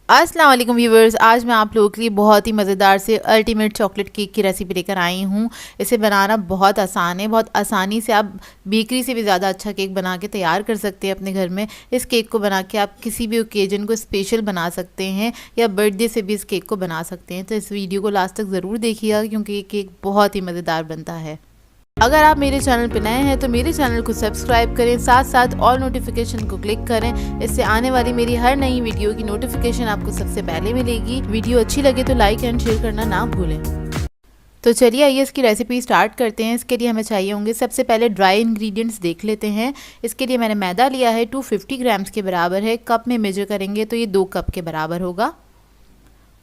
अस्सलाम वालेकुम व्यूवर्स, आज मैं आप लोगों के लिए बहुत ही मज़ेदार से अल्टीमेट चॉकलेट केक की रेसिपी लेकर आई हूँ। इसे बनाना बहुत आसान है। बहुत आसानी से आप बेकरी से भी ज़्यादा अच्छा केक बना के तैयार कर सकते हैं अपने घर में। इस केक को बना के आप किसी भी ओकेजन को स्पेशल बना सकते हैं या बर्थडे से भी इस केक को बना सकते हैं। तो इस वीडियो को लास्ट तक ज़रूर देखिएगा क्योंकि ये केक बहुत ही मज़ेदार बनता है। अगर आप मेरे चैनल पर नए हैं तो मेरे चैनल को सब्सक्राइब करें, साथ साथ ऑल नोटिफिकेशन को क्लिक करें। इससे आने वाली मेरी हर नई वीडियो की नोटिफिकेशन आपको सबसे पहले मिलेगी। वीडियो अच्छी लगे तो लाइक एंड शेयर करना ना भूलें। तो चलिए आइए इसकी रेसिपी स्टार्ट करते हैं। इसके लिए हमें चाहिए होंगे सबसे पहले ड्राई इंग्रेडिएंट्स देख लेते हैं। इसके लिए मैंने मैदा लिया है 250 ग्राम्स के बराबर है। कप में मेजर करेंगे तो ये 2 कप के बराबर होगा।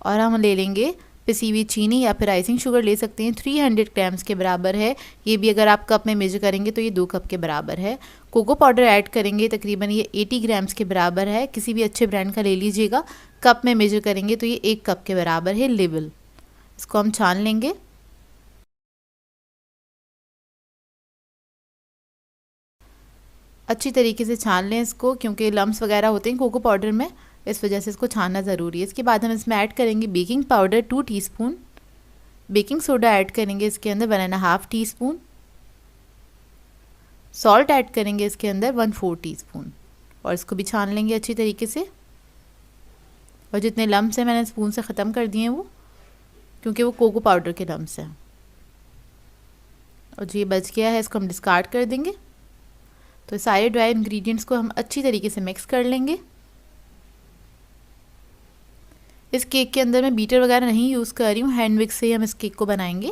और हम ले लेंगे पिसी हुई चीनी या फिर आइसिंग शुगर ले सकते हैं, 300 ग्राम्स के बराबर है। ये भी अगर आप कप में मेजर करेंगे तो ये 2 कप के बराबर है। कोको पाउडर ऐड करेंगे, तकरीबन ये 80 ग्राम्स के बराबर है। किसी भी अच्छे ब्रांड का ले लीजिएगा। कप में मेजर करेंगे तो ये 1 कप के बराबर है। लेवल इसको हम छान लेंगे। अच्छी तरीके से छान लें इसको, क्योंकि लम्स वगैरह होते हैं कोको पाउडर में, इस वजह से इसको छानना ज़रूरी है। इसके बाद हम इसमें ऐड करेंगे baking powder 2 teaspoon, baking soda add करेंगे इसके अंदर 1.5 टीस्पून, सॉल्ट ऐड करेंगे इसके अंदर 1/4 टीस्पून और इसको भी छान लेंगे अच्छी तरीके से। और जितने लम्स हैं मैंने स्पून से ख़त्म कर दिए हैं वो, क्योंकि वो कोको पाउडर के लम्स हैं। और जो ये बच गया है इसको हम डिस्कार्ड कर देंगे। तो सारे ड्राई इंग्रेडिएंट्स को हम अच्छी तरीके से मिक्स कर लेंगे। इस केक के अंदर मैं बीटर वगैरह नहीं यूज़ कर रही हूँ, हैंड विक्स से ही हम इस केक को बनाएंगे।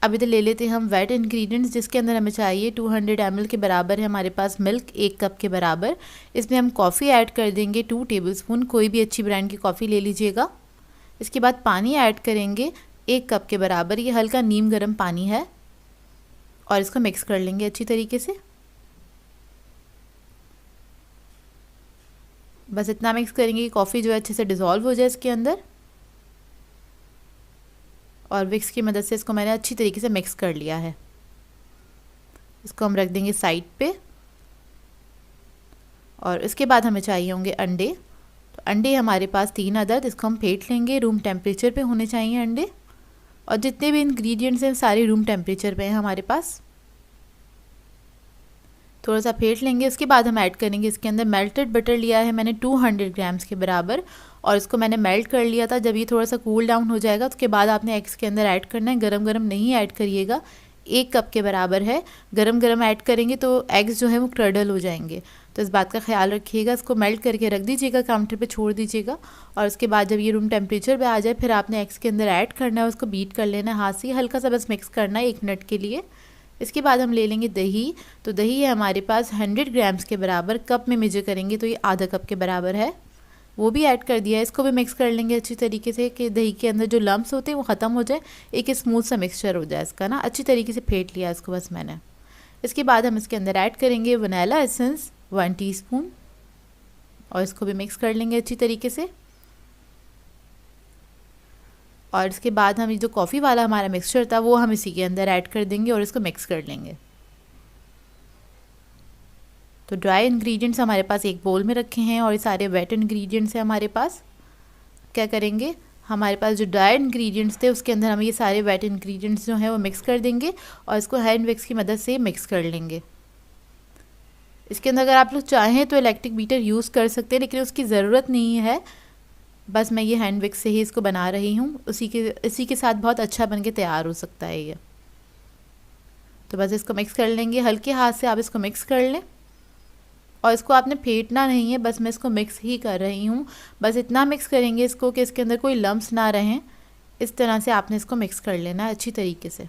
अब इधर ले लेते हैं हम वेट इंग्रेडिएंट्स, जिसके अंदर हमें चाहिए 200 ml के बराबर है हमारे पास मिल्क, 1 कप के बराबर। इसमें हम कॉफ़ी ऐड कर देंगे 2 टेबलस्पून, कोई भी अच्छी ब्रांड की कॉफ़ी ले लीजिएगा। इसके बाद पानी ऐड करेंगे 1 कप के बराबर, ये हल्का नीम गर्म पानी है। और इसको मिक्स कर लेंगे अच्छी तरीके से। बस इतना मिक्स करेंगे कि कॉफ़ी जो है अच्छे से डिज़ोल्व हो जाए इसके अंदर। और विक्स की मदद से इसको मैंने अच्छी तरीके से मिक्स कर लिया है। इसको हम रख देंगे साइड पे। और इसके बाद हमें चाहिए होंगे अंडे। तो अंडे हमारे पास 3 अदद, इसको हम फेंट लेंगे। रूम टेम्परेचर पे होने चाहिए अंडे। और जितने भी इंग्रेडिएंट्स हैं सारे रूम टेम्परेचर पे हैं हमारे पास। थोड़ा सा फेंट लेंगे। उसके बाद हम ऐड करेंगे इसके अंदर मेल्टेड बटर लिया है मैंने 200 ग्राम्स के बराबर, और इसको मैंने मेल्ट कर लिया था। जब ये थोड़ा सा कूल डाउन हो जाएगा उसके बाद आपने एग्स के अंदर ऐड करना है। गरम गरम नहीं ऐड करिएगा, 1 कप के बराबर है। गरम गरम ऐड करेंगे तो एग्स जो है वो क्रडल हो जाएंगे, तो इस बात का ख्याल रखिएगा। इसको मेल्ट करके रख दीजिएगा, काउंटर पे छोड़ दीजिएगा। और उसके बाद जब ये रूम टेम्परेचर पे आ जाए फिर आपने एग्स के अंदर ऐड करना है, उसको बीट कर लेना है हाथ से, हल्का सा बस मिक्स करना है 1 मिनट के लिए। इसके बाद हम ले लेंगे दही। तो दही है हमारे पास 100 ग्राम्स के बराबर, कप में मेजर करेंगे तो ये आधा कप के बराबर है, वो भी ऐड कर दिया है। इसको भी मिक्स कर लेंगे अच्छी तरीके से कि दही के अंदर जो लम्स होते हैं वो ख़त्म हो जाए, एक स्मूथ सा मिक्सचर हो जाए इसका ना। अच्छी तरीके से फेंट लिया इसको बस मैंने। इसके बाद हम इसके अंदर ऐड करेंगे वनीला एसेंस 1 टीस्पून और इसको भी मिक्स कर लेंगे अच्छी तरीके से। और इसके बाद हम ये जो कॉफ़ी वाला हमारा मिक्सचर था वो हम इसी के अंदर ऐड कर देंगे और इसको मिक्स कर लेंगे। तो ड्राई इंग्रेडिएंट्स हमारे पास एक बोल में रखे हैं और ये सारे वेट इंग्रेडिएंट्स हैं हमारे पास। क्या करेंगे, हमारे पास जो ड्राई इंग्रेडिएंट्स थे उसके अंदर हम ये सारे वेट इंग्रेडिएंट्स जो हैं वो मिक्स कर देंगे और इसको हैंड विक्स की मदद से मिक्स कर लेंगे। इसके अंदर अगर आप लोग चाहें तो इलेक्ट्रिक बीटर यूज़ कर सकते हैं, लेकिन उसकी ज़रूरत नहीं है। बस मैं ये हैंड विक्स से ही इसको बना रही हूँ, इसी के साथ बहुत अच्छा बन के तैयार हो सकता है ये। तो बस इसको मिक्स कर लेंगे, हल्के हाथ से आप इसको मिक्स कर लें। और इसको आपने फेंटना नहीं है, बस मैं इसको मिक्स ही कर रही हूँ। बस इतना मिक्स करेंगे इसको कि इसके अंदर कोई लम्स ना रहें। इस तरह से आपने इसको मिक्स कर लेना है अच्छी तरीके से।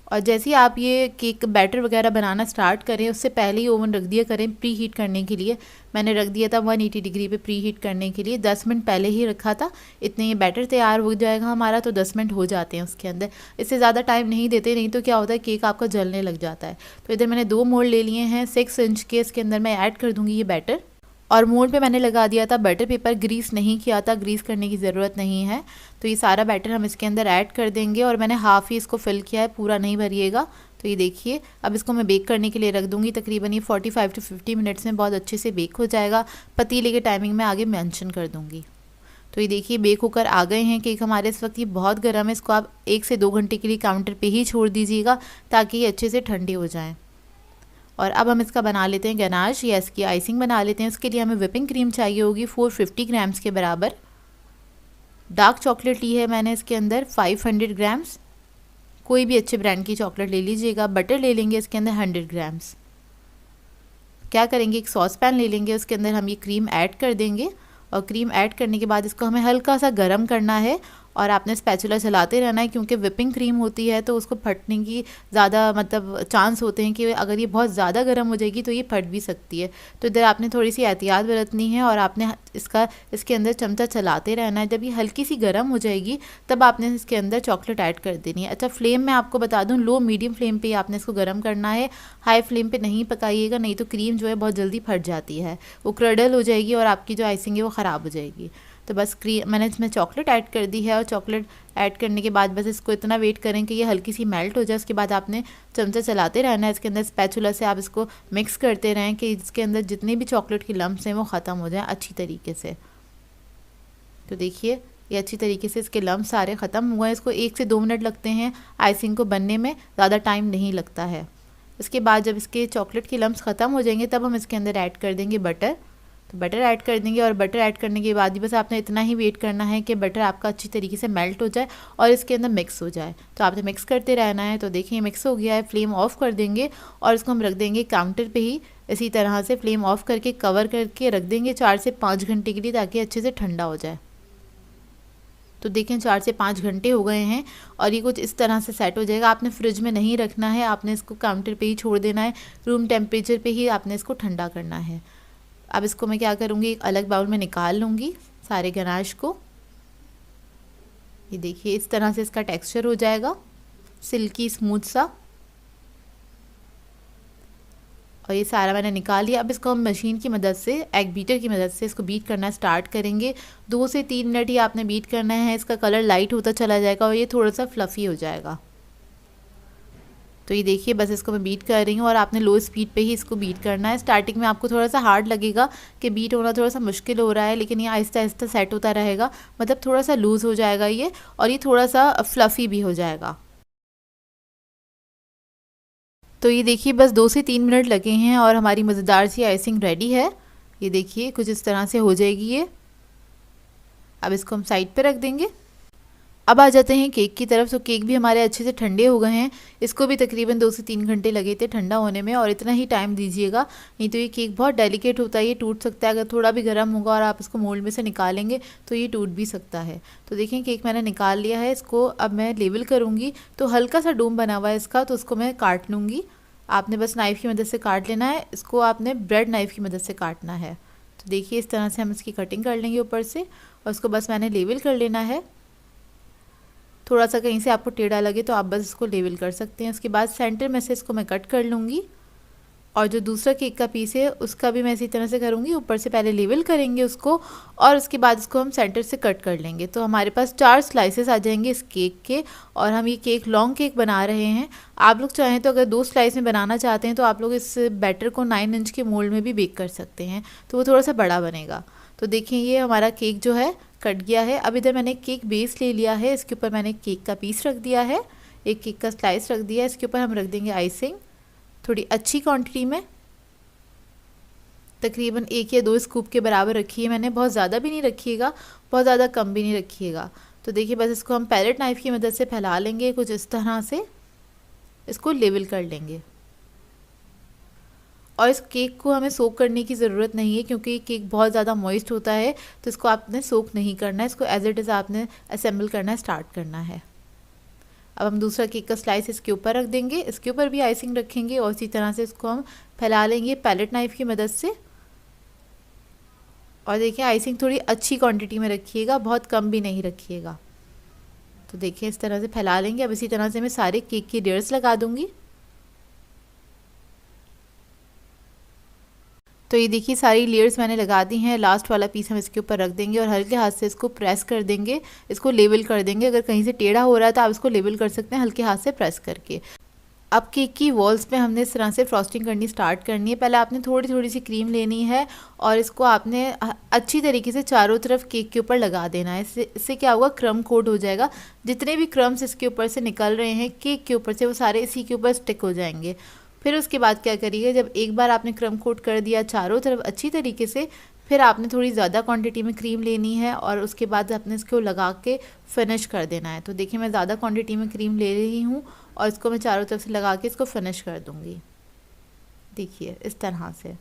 और जैसे ही आप ये केक बैटर वगैरह बनाना स्टार्ट करें उससे पहले ही ओवन रख दिया करें प्री हीट करने के लिए। मैंने रख दिया था 180 डिग्री पे प्री हीट करने के लिए, 10 मिनट पहले ही रखा था। इतने ये बैटर तैयार हो जाएगा हमारा, तो 10 मिनट हो जाते हैं उसके अंदर। इससे ज़्यादा टाइम नहीं देते, नहीं तो क्या होता है केक आपका जलने लग जाता है। तो इधर मैंने 2 मोल्ड ले लिए हैं 6 इंच के, इसके अंदर मैं ऐड कर दूँगी ये बैटर। और मोल्ड पे मैंने लगा दिया था बटर पेपर, ग्रीस नहीं किया था, ग्रीस करने की ज़रूरत नहीं है। तो ये सारा बैटर हम इसके अंदर ऐड कर देंगे और मैंने हाफ़ ही इसको फिल किया है, पूरा नहीं भरिएगा। तो ये देखिए अब इसको मैं बेक करने के लिए रख दूँगी। तकरीबन ये 45 to 50 मिनट्स में बहुत अच्छे से बेक हो जाएगा। पतीले के टाइमिंग में आगे मेंशन कर दूँगी। तो ये देखिए बेक होकर आ गए हैं केक हमारे। इस वक्त ये बहुत गर्म है, इसको आप 1 से 2 घंटे के लिए काउंटर पे ही छोड़ दीजिएगा ताकि ये अच्छे से ठंडे हो जाएं। और अब हम इसका बना लेते हैं गनाश या इसकी आइसिंग बना लेते हैं। उसके लिए हमें व्हिपिंग क्रीम चाहिए होगी 450 ग्राम्स के बराबर। डार्क चॉकलेट ली है मैंने इसके अंदर 500 ग्राम्स। कोई भी अच्छे ब्रांड की चॉकलेट ले लीजिएगा। बटर ले लेंगे इसके अंदर 100 ग्राम्स। क्या करेंगे, एक सॉस पैन ले लेंगे, उसके अंदर हम ये क्रीम ऐड कर देंगे और क्रीम ऐड करने के बाद इसको हमें हल्का सा गर्म करना है और आपने स्पैचुला चलाते रहना है क्योंकि व्हिपिंग क्रीम होती है तो उसको फटने की ज़्यादा मतलब चांस होते हैं कि अगर ये बहुत ज़्यादा गर्म हो जाएगी तो ये फट भी सकती है। तो इधर आपने थोड़ी सी एहतियात बरतनी है और आपने इसके अंदर चमचा चलाते रहना है। जब ये हल्की सी गर्म हो जाएगी तब आपने इसके अंदर चॉकलेट ऐड कर देनी है। अच्छा, फ्लेम मैं आपको बता दूँ लो मीडियम फ्लेम पर आपने इसको गर्म करना है। हाई फ्लेम पर नहीं पकाइएगा, नहीं तो क्रीम जो है बहुत जल्दी फट जाती है, वो क्रडल हो जाएगी और आपकी जो आइसिंग है वो ख़राब हो जाएगी। तो बस मैंने इसमें चॉकलेट ऐड कर दी है और चॉकलेट ऐड करने के बाद बस इसको इतना वेट करें कि ये हल्की सी मेल्ट हो जाए। उसके बाद आपने चमचा चलाते रहना है, इसके अंदर स्पैचुला से आप इसको मिक्स करते रहें कि इसके अंदर जितने भी चॉकलेट के लम्प्स हैं वो ख़त्म हो जाएं अच्छी तरीके से। तो देखिए ये अच्छी तरीके से इसके लम्प्स सारे ख़त्म हुए हैं। इसको 1 से 2 मिनट लगते हैं आइसिंग को बनने में, ज़्यादा टाइम नहीं लगता है। इसके बाद जब इसके चॉकलेट के लम्प्स ख़त्म हो जाएंगे तब हम इसके अंदर ऐड कर देंगे बटर। तो बटर ऐड कर देंगे और बटर ऐड करने के बाद ही बस आपने इतना ही वेट करना है कि बटर आपका अच्छी तरीके से मेल्ट हो जाए और इसके अंदर मिक्स हो जाए। तो आपने मिक्स करते रहना है। तो देखिए मिक्स हो गया है, फ्लेम ऑफ कर देंगे और इसको हम रख देंगे काउंटर पे ही। इसी तरह से फ्लेम ऑफ करके कवर करके रख देंगे 4 से 5 घंटे के लिए ताकि अच्छे से ठंडा हो जाए। तो देखें 4 से 5 घंटे हो गए हैं और ये कुछ इस तरह से सेट हो जाएगा। आपने फ्रिज में नहीं रखना है, आपने इसको काउंटर पे ही छोड़ देना है। रूम टेम्परेचर पे ही आपने इसको ठंडा करना है। अब इसको मैं क्या करूँगी, एक अलग बाउल में निकाल लूँगी सारे गनाश को। ये देखिए इस तरह से इसका टेक्सचर हो जाएगा, सिल्की स्मूथ सा। और ये सारा मैंने निकाल लिया। अब इसको हम मशीन की मदद से, एग बीटर की मदद से इसको बीट करना स्टार्ट करेंगे। 2 से 3 मिनट ही आपने बीट करना है। इसका कलर लाइट होता चला जाएगा और ये थोड़ा सा फ्लफ़ी हो जाएगा। तो ये देखिए बस इसको मैं बीट कर रही हूँ और आपने लो स्पीड पे ही इसको बीट करना है। स्टार्टिंग में आपको थोड़ा सा हार्ड लगेगा कि बीट होना थोड़ा सा मुश्किल हो रहा है, लेकिन ये आहिस्ता आहिस्ता सेट होता रहेगा। मतलब थोड़ा सा लूज़ हो जाएगा ये और ये थोड़ा सा फ्लफ़ी भी हो जाएगा। तो ये देखिए बस 2 से 3 मिनट लगे हैं और हमारी मज़ेदार सी आइसिंग रेडी है। ये देखिए कुछ इस तरह से हो जाएगी ये। अब इसको हम साइड पे रख देंगे। अब आ जाते हैं केक की तरफ। तो केक भी हमारे अच्छे से ठंडे हो गए हैं। इसको भी तकरीबन 2 से 3 घंटे लगे थे ठंडा होने में और इतना ही टाइम दीजिएगा, नहीं तो ये केक बहुत डेलिकेट होता है, ये टूट सकता है। अगर थोड़ा भी गर्म होगा और आप इसको मोल्ड में से निकालेंगे तो ये टूट भी सकता है। तो देखें केक मैंने निकाल लिया है। इसको अब मैं लेवल करूँगी। तो हल्का सा डोम बना हुआ है इसका, तो उसको मैं काट लूँगी। आपने बस नाइफ़ की मदद से काट लेना है। इसको आपने ब्रेड नाइफ़ की मदद से काटना है। तो देखिए इस तरह से हम इसकी कटिंग कर लेंगे ऊपर से और उसको बस मैंने लेवल कर लेना है। थोड़ा सा कहीं से आपको टेढ़ा लगे तो आप बस इसको लेवल कर सकते हैं। उसके बाद सेंटर में से इसको मैं कट कर लूँगी और जो दूसरा केक का पीस है उसका भी मैं इसी तरह से करूँगी। ऊपर से पहले लेवल करेंगे उसको और उसके बाद इसको हम सेंटर से कट कर लेंगे। तो हमारे पास 4 स्लाइसेस आ जाएंगे इस केक के और हम ये केक लॉन्ग केक बना रहे हैं। आप लोग चाहें तो अगर 2 स्लाइस में बनाना चाहते हैं तो आप लोग इस बैटर को 9 इंच के मोल्ड में भी बेक कर सकते हैं, तो वो थोड़ा सा बड़ा बनेगा। तो देखिए ये हमारा केक जो है कट गया है। अब इधर मैंने केक बेस ले लिया है, इसके ऊपर मैंने केक का पीस रख दिया है, एक केक का स्लाइस रख दिया है। इसके ऊपर हम रख देंगे आइसिंग थोड़ी अच्छी क्वांटिटी में, तकरीबन 1 या 2 स्कूप के बराबर रखी है मैंने। बहुत ज़्यादा भी नहीं रखिएगा, बहुत ज़्यादा कम भी नहीं रखिएगा। तो देखिए बस इसको हम पैलेट नाइफ़ की मदद से फैला लेंगे, कुछ इस तरह से इसको लेवल कर लेंगे। और इस केक को हमें सोक करने की ज़रूरत नहीं है क्योंकि केक बहुत ज़्यादा मॉइस्ट होता है, तो इसको आपने सोक नहीं करना है। इसको एज इट इज़ आपने असेंबल करना स्टार्ट करना है। अब हम दूसरा केक का स्लाइस इसके ऊपर रख देंगे, इसके ऊपर भी आइसिंग रखेंगे और इसी तरह से इसको हम फैला लेंगे पैलेट नाइफ़ की मदद से। और देखिए आइसिंग थोड़ी अच्छी क्वांटिटी में रखिएगा, बहुत कम भी नहीं रखिएगा। तो देखिए इस तरह से फैला लेंगे। अब इसी तरह से मैं सारे केक की लेयर्स लगा दूँगी। तो ये देखिए सारी लेयर्स मैंने लगा दी हैं। लास्ट वाला पीस हम इसके ऊपर रख देंगे और हल्के हाथ से इसको प्रेस कर देंगे, इसको लेवल कर देंगे। अगर कहीं से टेढ़ा हो रहा है तो आप इसको लेवल कर सकते हैं हल्के हाथ से प्रेस करके। अब केक की वॉल्स पे हमने इस तरह से फ्रॉस्टिंग करनी स्टार्ट करनी है। पहले आपने थोड़ी थोड़ी सी क्रीम लेनी है और इसको आपने अच्छी तरीके से चारों तरफ केक के ऊपर लगा देना है। इससे क्या होगा, क्रम कोट हो जाएगा। जितने भी क्रम्स इसके ऊपर से निकल रहे हैं केक के ऊपर से, वो सारे इसी के ऊपर स्टिक हो जाएंगे। फिर उसके बाद क्या करिए, जब एक बार आपने क्रम कोट कर दिया चारों तरफ अच्छी तरीके से, फिर आपने थोड़ी ज़्यादा क्वांटिटी में क्रीम लेनी है और उसके बाद आपने इसको लगा के फिनिश कर देना है। तो देखिए मैं ज़्यादा क्वांटिटी में क्रीम ले रही हूँ और इसको मैं चारों तरफ से लगा के इसको फिनिश कर दूँगी। देखिए इस तरह से।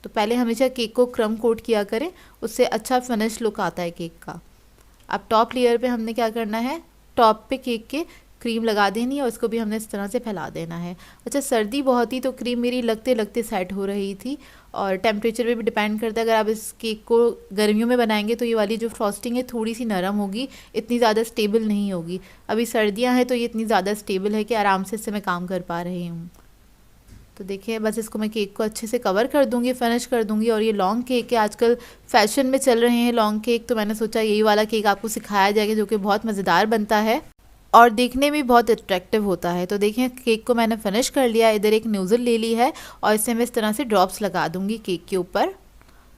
तो पहले हमेशा केक को क्रम कोट किया करें, उससे अच्छा फिनिश लुक आता है केक का। अब टॉप लेयर पे हमने क्या करना है, टॉप पे केक के क्रीम लगा देनी है और इसको भी हमने इस तरह से फैला देना है। अच्छा, सर्दी बहुत ही तो क्रीम मेरी लगते लगते सेट हो रही थी और टेम्परेचर पे भी डिपेंड करता है। अगर आप इस केक को गर्मियों में बनाएंगे तो ये वाली जो फ्रॉस्टिंग है थोड़ी सी नरम होगी, इतनी ज़्यादा स्टेबल नहीं होगी। अभी सर्दियाँ हैं तो ये इतनी ज़्यादा स्टेबल है कि आराम से इससे मैं काम कर पा रही हूँ। तो देखिए बस इसको मैं केक को अच्छे से कवर कर दूंगी, फिनिश कर दूंगी। और ये लॉन्ग केक है, आजकल फैशन में चल रहे हैं लॉन्ग केक, तो मैंने सोचा यही वाला केक आपको सिखाया जाएगा जो कि बहुत मज़ेदार बनता है और देखने में बहुत अट्रैक्टिव होता है। तो देखिए केक को मैंने फिनिश कर लिया। इधर एक नोज़ल ले ली है और इससे मैं इस तरह से ड्रॉप्स लगा दूंगी केक के ऊपर।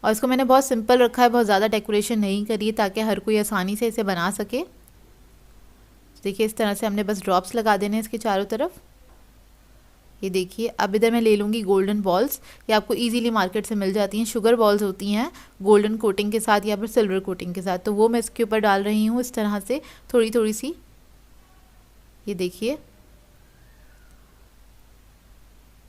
और इसको मैंने बहुत सिंपल रखा है, बहुत ज़्यादा डेकोरेशन नहीं करी ताकि हर कोई आसानी से इसे बना सके। देखिए इस तरह से हमने बस ड्रॉप्स लगा देने इसके चारों तरफ। ये देखिए अब इधर मैं ले लूँगी गोल्डन बॉल्स। ये आपको इजीली मार्केट से मिल जाती हैं, शुगर बॉल्स होती हैं गोल्डन कोटिंग के साथ या फिर सिल्वर कोटिंग के साथ। तो वो मैं इसके ऊपर डाल रही हूँ इस तरह से थोड़ी थोड़ी सी। ये देखिए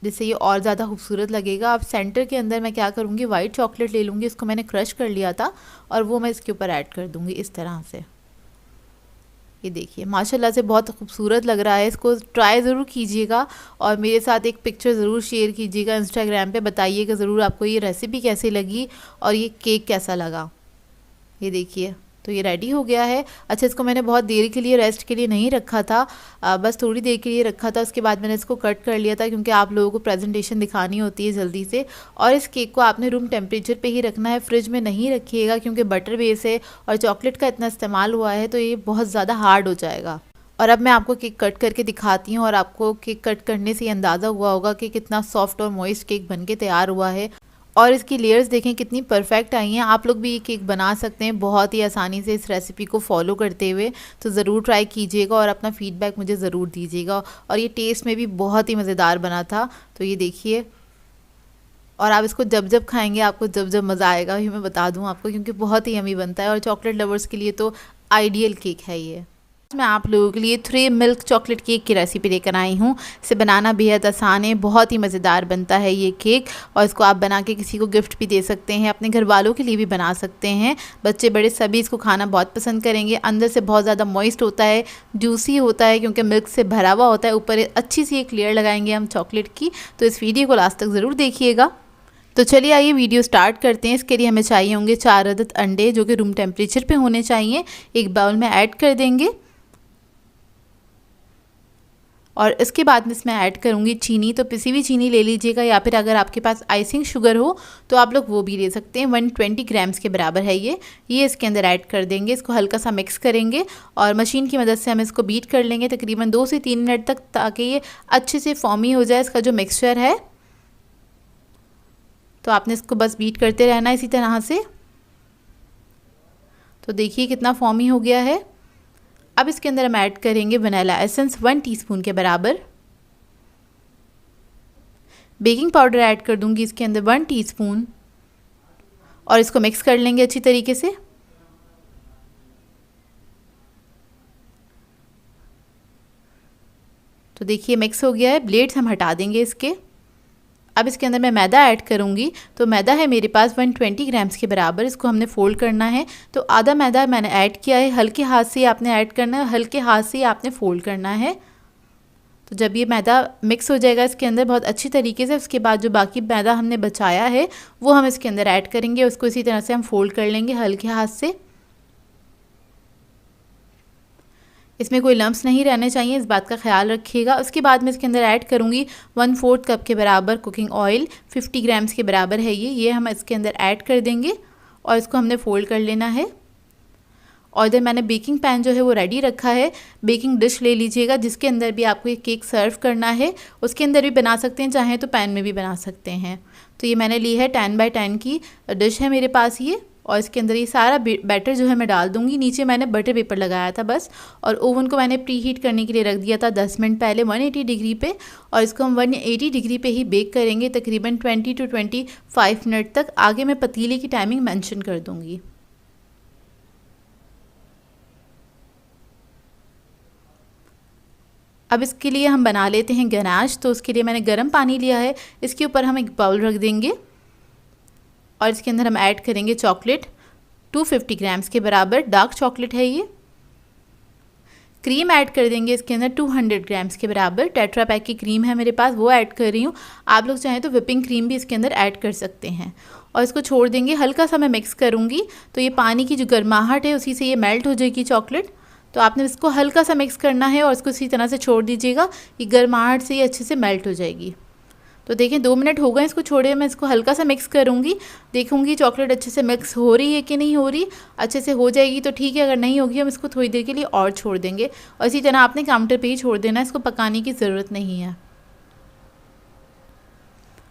जिससे ये और ज़्यादा खूबसूरत लगेगा। अब सेंटर के अंदर मैं क्या करूँगी, वाइट चॉकलेट ले लूँगी, इसको मैंने क्रश कर लिया था और वो मैं इसके ऊपर ऐड कर दूँगी इस तरह से। ये देखिए माशाल्लाह से बहुत खूबसूरत लग रहा है। इसको ट्राई ज़रूर कीजिएगा और मेरे साथ एक पिक्चर ज़रूर शेयर कीजिएगा इंस्टाग्राम पे, बताइएगा ज़रूर आपको ये रेसिपी कैसी लगी और ये केक कैसा लगा। ये देखिए तो ये रेडी हो गया है। अच्छा, इसको मैंने बहुत देर के लिए रेस्ट के लिए नहीं रखा था, बस थोड़ी देर के लिए रखा था। उसके बाद मैंने इसको कट कर लिया था क्योंकि आप लोगों को प्रेजेंटेशन दिखानी होती है जल्दी से। और इस केक को आपने रूम टेम्परेचर पे ही रखना है, फ्रिज में नहीं रखिएगा क्योंकि बटर बेस है और चॉकलेट का इतना इस्तेमाल हुआ है तो ये बहुत ज़्यादा हार्ड हो जाएगा। और अब मैं आपको केक कट करके दिखाती हूँ और आपको केक कट करने से अंदाज़ा हुआ होगा कि कितना सॉफ्ट और मॉइस्ट केक बनके तैयार हुआ है। और इसकी लेयर्स देखें कितनी परफेक्ट आई हैं। आप लोग भी ये केक बना सकते हैं बहुत ही आसानी से इस रेसिपी को फॉलो करते हुए। तो ज़रूर ट्राई कीजिएगा और अपना फीडबैक मुझे ज़रूर दीजिएगा। और ये टेस्ट में भी बहुत ही मज़ेदार बना था। तो ये देखिए, और आप इसको जब जब खाएंगे आपको जब जब मज़ा आएगा, ये मैं बता दूँ आपको, क्योंकि बहुत ही यमी बनता है और चॉकलेट लवर्स के लिए तो आइडियल केक है ये। मैं आप लोगों के लिए 3 मिल्क चॉकलेट केक की रेसिपी लेकर आई हूँ। इसे बनाना बेहद आसान है, बहुत ही मज़ेदार बनता है ये केक। और इसको आप बना के किसी को गिफ्ट भी दे सकते हैं, अपने घर वालों के लिए भी बना सकते हैं। बच्चे बड़े सभी इसको खाना बहुत पसंद करेंगे। अंदर से बहुत ज़्यादा मॉइस्ट होता है, जूसी होता है क्योंकि मिल्क से भरा हुआ होता है। ऊपर अच्छी सी एक लेयर लगाएंगे हम चॉकलेट की। तो इस वीडियो को लास्ट तक ज़रूर देखिएगा। तो चलिए आइए वीडियो स्टार्ट करते हैं। इसके लिए हमें चाहिए होंगे 4 अदद अंडे जो कि रूम टेम्परेचर पे होने चाहिए। एक बाउल में ऐड कर देंगे और इसके बाद में इसमें ऐड करूँगी चीनी। तो पिसी हुई चीनी ले लीजिएगा या फिर अगर आपके पास आइसिंग शुगर हो तो आप लोग वो भी ले सकते हैं। 120 ग्राम्स के बराबर है ये इसके अंदर ऐड कर देंगे। इसको हल्का सा मिक्स करेंगे और मशीन की मदद से हम इसको बीट कर लेंगे तकरीबन 2 से 3 मिनट तक, ताकि ये अच्छे से फॉर्मी हो जाए इसका जो मिक्सचर है। तो आपने इसको बस बीट करते रहना इसी तरह से। तो देखिए कितना फॉर्मी हो गया है। अब इसके अंदर हम ऐड करेंगे वनीला एसेंस 1 टीस्पून के बराबर। बेकिंग पाउडर ऐड कर दूंगी इसके अंदर 1 टीस्पून और इसको मिक्स कर लेंगे अच्छी तरीके से। तो देखिए मिक्स हो गया है। ब्लेड्स हम हटा देंगे इसके। अब इसके अंदर मैं मैदा ऐड करूँगी। तो मैदा है मेरे पास 120 ग्राम्स के बराबर। इसको हमने फोल्ड करना है। तो आधा मैदा मैंने ऐड किया है। हल्के हाथ से आपने ऐड करना है, हल्के हाथ से आपने फोल्ड करना है। तो जब ये मैदा मिक्स हो जाएगा इसके अंदर बहुत अच्छी तरीके से, उसके बाद जो बाकी मैदा हमने बचाया है वो हम इसके अंदर ऐड करेंगे। उसको इसी तरह से हम फोल्ड कर लेंगे हल्के हाथ से। इसमें कोई लम्स नहीं रहने चाहिए, इस बात का ख्याल रखिएगा। उसके बाद मैं इसके अंदर ऐड करूँगी 1/4 कप के बराबर कुकिंग ऑयल। 50 ग्राम्स के बराबर है ये हम इसके अंदर ऐड कर देंगे और इसको हमने फोल्ड कर लेना है। और इधर मैंने बेकिंग पैन जो है वो रेडी रखा है। बेकिंग डिश ले लीजिएगा जिसके अंदर भी आपको ये केक सर्व करना है, उसके अंदर भी बना सकते हैं, चाहें तो पैन में भी बना सकते हैं। तो ये मैंने ली है 10 बाय 10 की डिश है मेरे पास ये, और इसके अंदर ये सारा बैटर जो है मैं डाल दूंगी। नीचे मैंने बटर पेपर लगाया था बस, और ओवन को मैंने प्री हीट करने के लिए रख दिया था 10 मिनट पहले 180 डिग्री पे, और इसको हम 180 डिग्री पे ही बेक करेंगे तकरीबन 20 to 25 मिनट तक। आगे मैं पतीले की टाइमिंग मेंशन कर दूंगी। अब इसके लिए हम बना लेते हैं गनाश। तो उसके लिए मैंने गर्म पानी लिया है, इसके ऊपर हम एक बाउल रख देंगे और इसके अंदर हम ऐड करेंगे चॉकलेट 250 ग्राम्स के बराबर, डार्क चॉकलेट है ये। क्रीम ऐड कर देंगे इसके अंदर 200 ग्राम्स के बराबर, टेट्रा पैक की क्रीम है मेरे पास वो ऐड कर रही हूँ। आप लोग चाहें तो व्हिपिंग क्रीम भी इसके अंदर ऐड कर सकते हैं, और इसको छोड़ देंगे। हल्का सा मैं मिक्स करूँगी तो ये पानी की जो गर्माहट है उसी से ये मेल्ट हो जाएगी चॉकलेट। तो आपने इसको हल्का सा मिक्स करना है और इसको इसी तरह से छोड़ दीजिएगा, ये गर्माहट से ये अच्छे से मेल्ट हो जाएगी। तो देखें 2 मिनट हो गए इसको छोड़े, मैं इसको हल्का सा मिक्स करूँगी, देखूँगी चॉकलेट अच्छे से मिक्स हो रही है कि नहीं हो रही। अच्छे से हो जाएगी तो ठीक है, अगर नहीं होगी हम इसको थोड़ी देर के लिए और छोड़ देंगे, और इसी तरह आपने काउंटर पे ही छोड़ देना है, इसको पकाने की ज़रूरत नहीं है।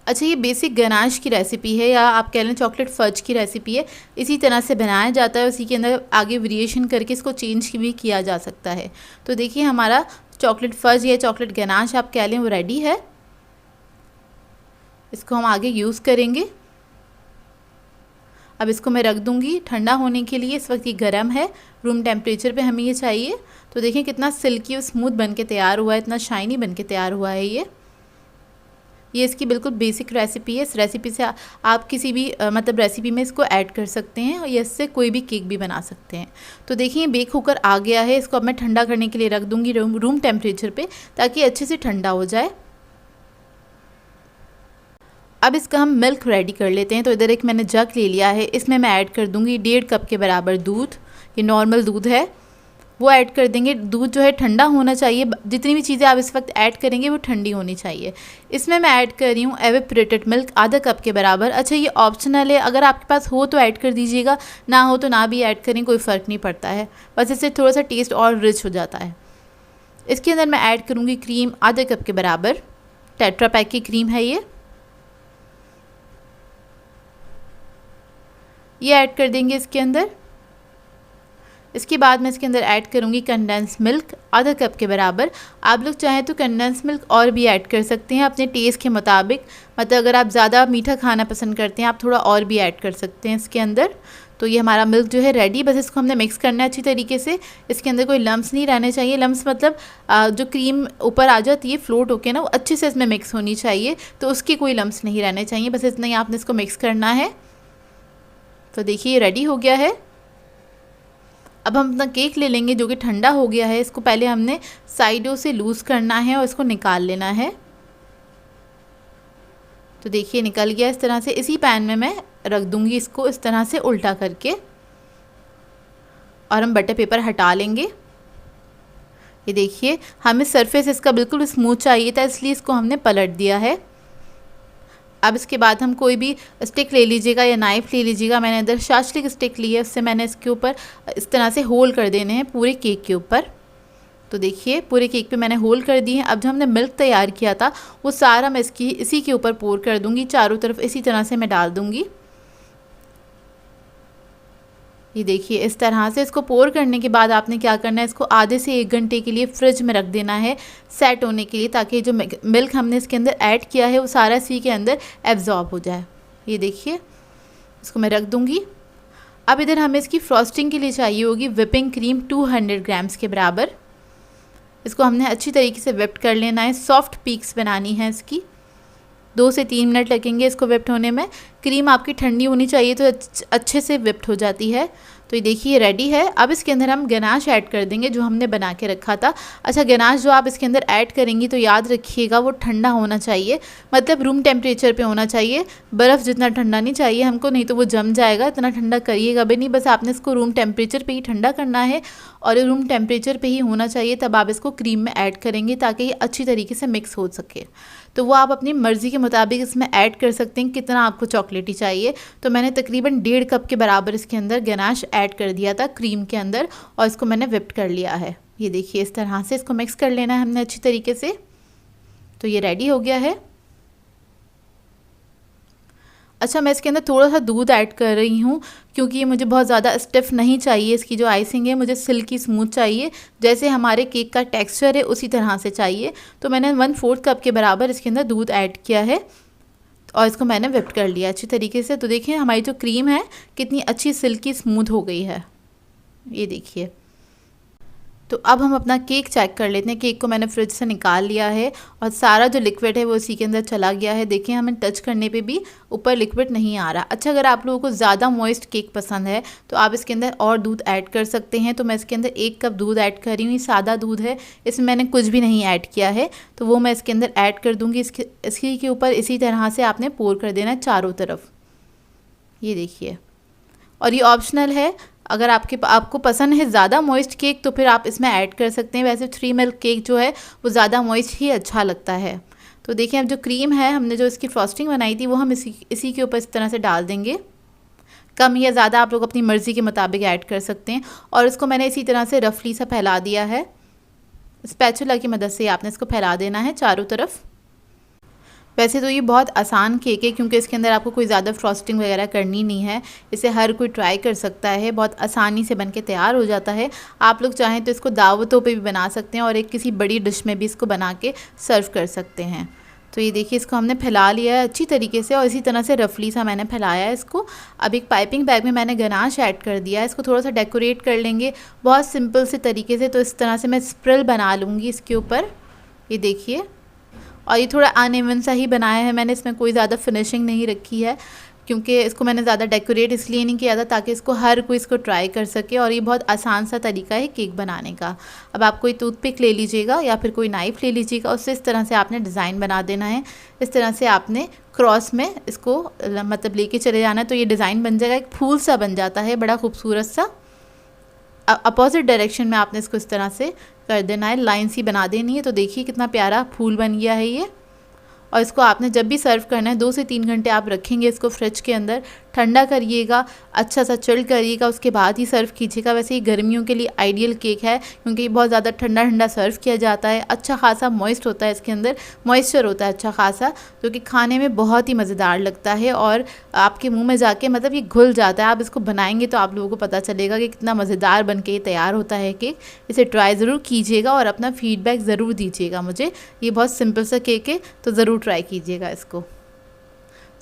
अच्छा, ये बेसिक गनाश की रेसिपी है, या आप कह लें चॉकलेट फज की रेसिपी है। इसी तरह से बनाया जाता है, उसी के अंदर आगे वेरिएशन करके इसको चेंज भी किया जा सकता है। तो देखिए हमारा चॉकलेट फज या चॉकलेट गनाश आप कह लें वो रेडी है। इसको हम आगे यूज़ करेंगे। अब इसको मैं रख दूंगी ठंडा होने के लिए। इस वक्त ये गर्म है, रूम टेम्परेचर पे हमें ये चाहिए। तो देखें कितना सिल्की और स्मूथ बन के तैयार हुआ है, इतना शाइनी बन के तैयार हुआ है ये इसकी बिल्कुल बेसिक रेसिपी है। इस रेसिपी से आप किसी भी मतलब रेसिपी में इसको ऐड कर सकते हैं, और इससे कोई भी केक भी बना सकते हैं। तो देखिए बेक होकर आ गया है, इसको अब मैं ठंडा करने के लिए रख दूंगी रूम टेम्परेचर पे, ताकि अच्छे से ठंडा हो जाए। अब इसका हम मिल्क रेडी कर लेते हैं। तो इधर एक मैंने जग ले लिया है, इसमें मैं ऐड कर दूंगी 1.5 कप के बराबर दूध। ये नॉर्मल दूध है, वो ऐड कर देंगे। दूध जो है ठंडा होना चाहिए, जितनी भी चीज़ें आप इस वक्त ऐड करेंगे वो ठंडी होनी चाहिए। इसमें मैं ऐड कर रही हूँ एवेपोरेटेड मिल्क आधा कप के बराबर। अच्छा, ये ऑप्शनल है, अगर आपके पास हो तो ऐड कर दीजिएगा, ना हो तो ना भी ऐड करें, कोई फ़र्क नहीं पड़ता है, बस इससे थोड़ा सा टेस्ट और रिच हो जाता है। इसके अंदर मैं ऐड करूँगी क्रीम आधा कप के बराबर, टेट्रा पैक की क्रीम है ये ऐड कर देंगे इसके अंदर। इसके बाद मैं इसके अंदर ऐड करूँगी कंडेंस मिल्क आधा कप के बराबर। आप लोग चाहें तो कंडेंस मिल्क और भी ऐड कर सकते हैं अपने टेस्ट के मुताबिक, मतलब अगर आप ज़्यादा मीठा खाना पसंद करते हैं आप थोड़ा और भी ऐड कर सकते हैं इसके अंदर। तो ये हमारा मिल्क जो है रेडी, बस इसको हमने मिक्स करना है अच्छी तरीके से। इसके अंदर कोई लम्स नहीं रहने चाहिए, लम्स मतलब जो क्रीम ऊपर आ जाती है फ्लोट होके ना, वो अच्छे से इसमें मिक्स होनी चाहिए, तो उसकी कोई लम्स नहीं रहने चाहिए, बस इतना ही आपने इसको मिक्स करना है। तो देखिए ये रेडी हो गया है। अब हम अपना केक ले लेंगे जो कि ठंडा हो गया है, इसको पहले हमने साइडों से लूज़ करना है और इसको निकाल लेना है। तो देखिए निकल गया इस तरह से। इसी पैन में मैं रख दूंगी इसको इस तरह से उल्टा करके, और हम बटर पेपर हटा लेंगे। ये देखिए हमें सरफेस इसका बिल्कुल स्मूथ चाहिए था, इसलिए इसको हमने पलट दिया है। अब इसके बाद हम कोई भी स्टिक ले लीजिएगा या नाइफ़ ले लीजिएगा। मैंने इधर शास्त्रिक स्टिक ली है, उससे मैंने इसके ऊपर इस तरह से होल कर देने हैं पूरे केक के ऊपर। तो देखिए पूरे केक पे मैंने होल कर दिए हैं। अब जो हमने मिल्क तैयार किया था वो सारा मैं इसी के ऊपर पोर कर दूंगी, चारों तरफ इसी तरह से मैं डाल दूंगी। ये देखिए इस तरह से इसको पोर करने के बाद आपने क्या करना है, इसको आधे से 1 घंटे के लिए फ्रिज में रख देना है सेट होने के लिए, ताकि जो मिल्क हमने इसके अंदर ऐड किया है वो सारा इसी के अंदर एब्जॉर्ब हो जाए। ये देखिए इसको मैं रख दूंगी। अब इधर हमें इसकी फ्रॉस्टिंग के लिए चाहिए होगी व्हिपिंग क्रीम 200 ग्राम्स के बराबर। इसको हमने अच्छी तरीके से व्हिप कर लेना है, सॉफ्ट पीक्स बनानी है इसकी। 2 से 3 मिनट लगेंगे इसको व्हिप्ड होने में। क्रीम आपकी ठंडी होनी चाहिए तो अच्छे से व्हिप्ड हो जाती है। तो ये देखिए रेडी है। अब इसके अंदर हम गनाश ऐड कर देंगे जो हमने बना के रखा था। अच्छा, गनाश जो आप इसके अंदर ऐड करेंगी तो याद रखिएगा वो ठंडा होना चाहिए, मतलब रूम टेम्परेचर पे होना चाहिए, बर्फ़ जितना ठंडा नहीं चाहिए हमको, नहीं तो वो जम जाएगा। इतना ठंडा करिएगा भी नहीं, बस आपने इसको रूम टेम्परेचर पे ही ठंडा करना है, और रूम टेम्परेचर पे ही होना चाहिए। तब आप इसको क्रीम में ऐड करेंगे ताकि ये अच्छी तरीके से मिक्स हो सके। तो वो आप अपनी मर्ज़ी के मुताबिक इसमें ऐड कर सकते हैं कितना आपको चॉकलेटी चाहिए। तो मैंने तकरीबन 1.5 कप के बराबर इसके अंदर गनाश ऐड कर दिया था क्रीम के अंदर, और इसको मैंने व्हिप्ड कर लिया है। ये देखिए इस तरह से इसको मिक्स कर लेना है हमने अच्छी तरीके से। तो ये रेडी हो गया है। अच्छा, मैं इसके अंदर थोड़ा सा दूध ऐड कर रही हूँ क्योंकि ये मुझे बहुत ज़्यादा स्टिफ नहीं चाहिए। इसकी जो आइसिंग है मुझे सिल्की स्मूथ चाहिए, जैसे हमारे केक का टेक्सचर है उसी तरह से चाहिए। तो मैंने 1/4 कप के बराबर इसके अंदर दूध ऐड किया है और इसको मैंने व्हिप्ड कर लिया अच्छी तरीके से। तो देखिए हमारी जो क्रीम है कितनी अच्छी सिल्की स्मूथ हो गई है, ये देखिए। तो अब हम अपना केक चेक कर लेते हैं। केक को मैंने फ्रिज से निकाल लिया है और सारा जो लिक्विड है वो इसी के अंदर चला गया है। देखिए हमें टच करने पे भी ऊपर लिक्विड नहीं आ रहा। अच्छा, अगर आप लोगों को ज़्यादा मॉइस्ट केक पसंद है तो आप इसके अंदर और दूध ऐड कर सकते हैं। तो मैं इसके अंदर 1 कप दूध ऐड कर रही हूँ। सादा दूध है, इसमें मैंने कुछ भी नहीं ऐड किया है, तो वो मैं इसके अंदर ऐड कर दूँगी। इसके के ऊपर इसी तरह से आपने पोर कर देना है चारों तरफ, ये देखिए। और ये ऑप्शनल है, अगर आपको पसंद है ज़्यादा मॉइस्ट केक तो फिर आप इसमें ऐड कर सकते हैं। वैसे 3 मिल्क केक जो है वो ज़्यादा मॉइस्ट ही अच्छा लगता है। तो देखिए अब जो क्रीम है, हमने जो इसकी फ्रॉस्टिंग बनाई थी वो हम इसी के ऊपर इस तरह से डाल देंगे। कम या ज़्यादा आप लोग अपनी मर्ज़ी के मुताबिक ऐड कर सकते हैं। और इसको मैंने इसी तरह से रफली सा फैला दिया है। स्पैचुला की मदद से आपने इसको फैला देना है चारों तरफ। वैसे तो ये बहुत आसान केक है क्योंकि इसके अंदर आपको कोई ज़्यादा फ्रॉस्टिंग वगैरह करनी नहीं है। इसे हर कोई ट्राई कर सकता है, बहुत आसानी से बनके तैयार हो जाता है। आप लोग चाहें तो इसको दावतों पे भी बना सकते हैं और एक किसी बड़ी डिश में भी इसको बना के सर्व कर सकते हैं। तो ये देखिए इसको हमने फैला लिया है अच्छी तरीके से और इसी तरह से रफली सा मैंने फैलाया है इसको। अब एक पाइपिंग बैग में मैंने गनाश ऐड कर दिया है। इसको थोड़ा सा डेकोरेट कर लेंगे बहुत सिंपल से तरीके से। तो इस तरह से मैं स्प्रिल बना लूँगी इसके ऊपर, ये देखिए। और ये थोड़ा अनइवन सा ही बनाया है मैंने, इसमें कोई ज़्यादा फिनिशिंग नहीं रखी है क्योंकि इसको मैंने ज़्यादा डेकोरेट इसलिए नहीं किया था ताकि इसको हर कोई इसको ट्राई कर सके। और ये बहुत आसान सा तरीका है केक बनाने का। अब आप कोई टूथपिक ले लीजिएगा या फिर कोई नाइफ़ ले लीजिएगा, उससे इस तरह से आपने डिज़ाइन बना देना है। इस तरह से आपने क्रॉस में इसको मतलब लेके चले जाना है, तो ये डिज़ाइन बन जाएगा, एक फूल सा बन जाता है बड़ा खूबसूरत सा। अपोजिट डायरेक्शन में आपने इसको इस तरह से कर देना है, लाइन सी बना देनी है। तो देखिए कितना प्यारा फूल बन गया है ये। और इसको आपने जब भी सर्व करना है 2 से 3 घंटे आप रखेंगे इसको फ्रिज के अंदर, ठंडा करिएगा, अच्छा सा चिल करिएगा, उसके बाद ही सर्व कीजिएगा। वैसे ये गर्मियों के लिए आइडियल केक है क्योंकि ये बहुत ज़्यादा ठंडा ठंडा सर्व किया जाता है। अच्छा खासा मॉइस्ट होता है, इसके अंदर मॉइस्चर होता है अच्छा खासा, जो कि खाने में बहुत ही मज़ेदार लगता है और आपके मुँह में जाके मतलब ये घुल जाता है। आप इसको बनाएंगे तो आप लोगों को पता चलेगा कि कितना मज़ेदार बन के ये तैयार होता है केक। इसे ट्राई ज़रूर कीजिएगा और अपना फीडबैक ज़रूर दीजिएगा मुझे। ये बहुत सिंपल सा केक है, तो ज़रूर ट्राई कीजिएगा इसको।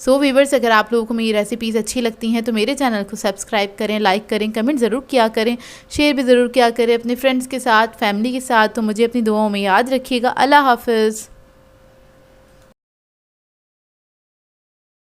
सो व्यूअर्स, अगर आप लोगों को मेरी रेसिपीज़ अच्छी लगती हैं तो मेरे चैनल को सब्सक्राइब करें, लाइक करें, कमेंट ज़रूर किया करें, शेयर भी ज़रूर किया करें अपने फ्रेंड्स के साथ, फैमिली के साथ। तो मुझे अपनी दुआओं में याद रखिएगा। अल्लाह हाफ़िज़।